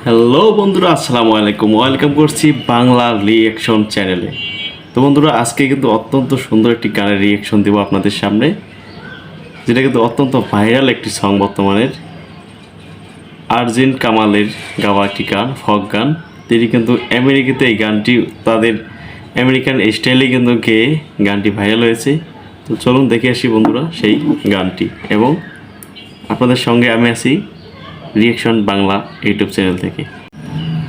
Hello বন্ধুরা, আসসালামু আলাইকুম। ওয়েলকাম করছি বাংলা রিঅ্যাকশন চ্যানেলে। তো বন্ধুরা, আজকে কিন্তু অত্যন্ত সুন্দর একটি গানের রিঅ্যাকশন দেবো আপনাদের সামনে, যেটা কিন্তু অত্যন্ত ভাইরাল একটি সং বর্তমানের। আরজিন কামালের গাওয়া একটি গান, ফক গান। তিনি কিন্তু আমেরিকাতে এই গানটি তাদের আমেরিকান স্টাইলে কিন্তু গেয়ে গানটি ভাইরাল হয়েছে। তো চলুন দেখে আসি বন্ধুরা সেই গানটি, এবং আপনাদের সঙ্গে আমি আছি রিঅ্যাকশন বাংলা ইউটিউব চ্যানেল থেকে।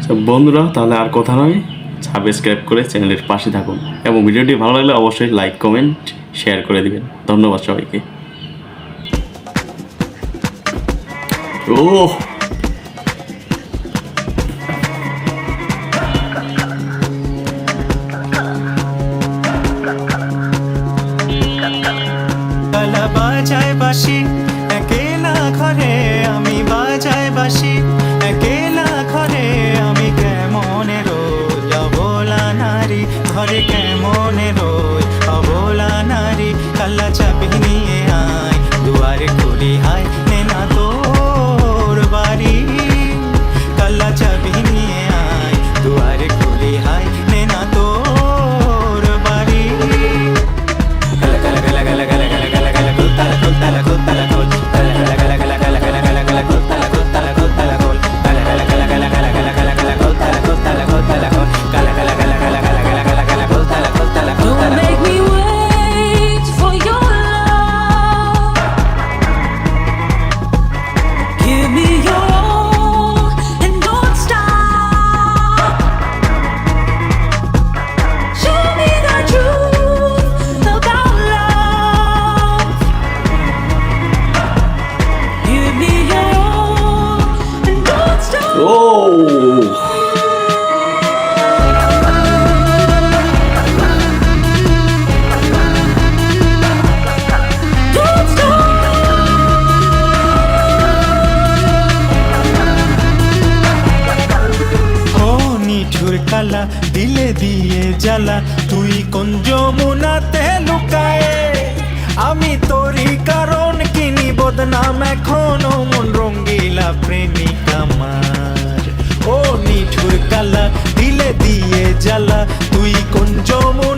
তো বন্ধুরা, তাহলে আর কথা নয়, সাবস্ক্রাইব করে চ্যানেলের পাশে থাকুন, এবং ভিডিওটি ভালো লাগলে অবশ্যই লাইক, কমেন্ট, শেয়ার করে দিবেন। ধন্যবাদ সবাইকে। ও বাজায় বাসি একেলা ঘরে, আমি বাজায় বাসি একেলা ঘরে, আমি কেমনে রোজ অবলা নারী ঘরে, কেমনে রোজ অবলা নারী। কাল্লা চাবি নিয়ে আয় দুয়ারে খুলি, হায় নেনা তোর বাড়ি। কাল্লা চাবি নিয়ে আয় দুয়ারে খুলি, হায় নেনা তোর বাড়ি। কালা কালা কালা কালা কালা কালা কালা কালা কুল তালা কুল তালা কুল তালা কুল কালা কালা কালা কালা কালা কালা কালা কালা কুল তালা কুল তালা কুল তালা কুল কালা কালা কালা কালা কালা কালা কালা কালা কুল তালা কুল তালা কুল তালা কুল কালা কালা কালা কালা কালা কালা কালা কালা কুল তালা কুল তালা কুল তালা। Don't make me wait for your love. Give me your all and don't stop. Show me the truth about love. Give me your all and don't stop. O Don't stop. ও নিঠুর কালা দিলে দিয়ে জ্বালা, তুই কোন যমুনাতে লুকায়। আমি তোরই কারণ কিনি বদনাম এখনো, মন রঙ্গিলা প্রেমিক আমার। ও নিঠুর কালা দিলে দিয়ে জ্বালা, তুই কোন যমুনা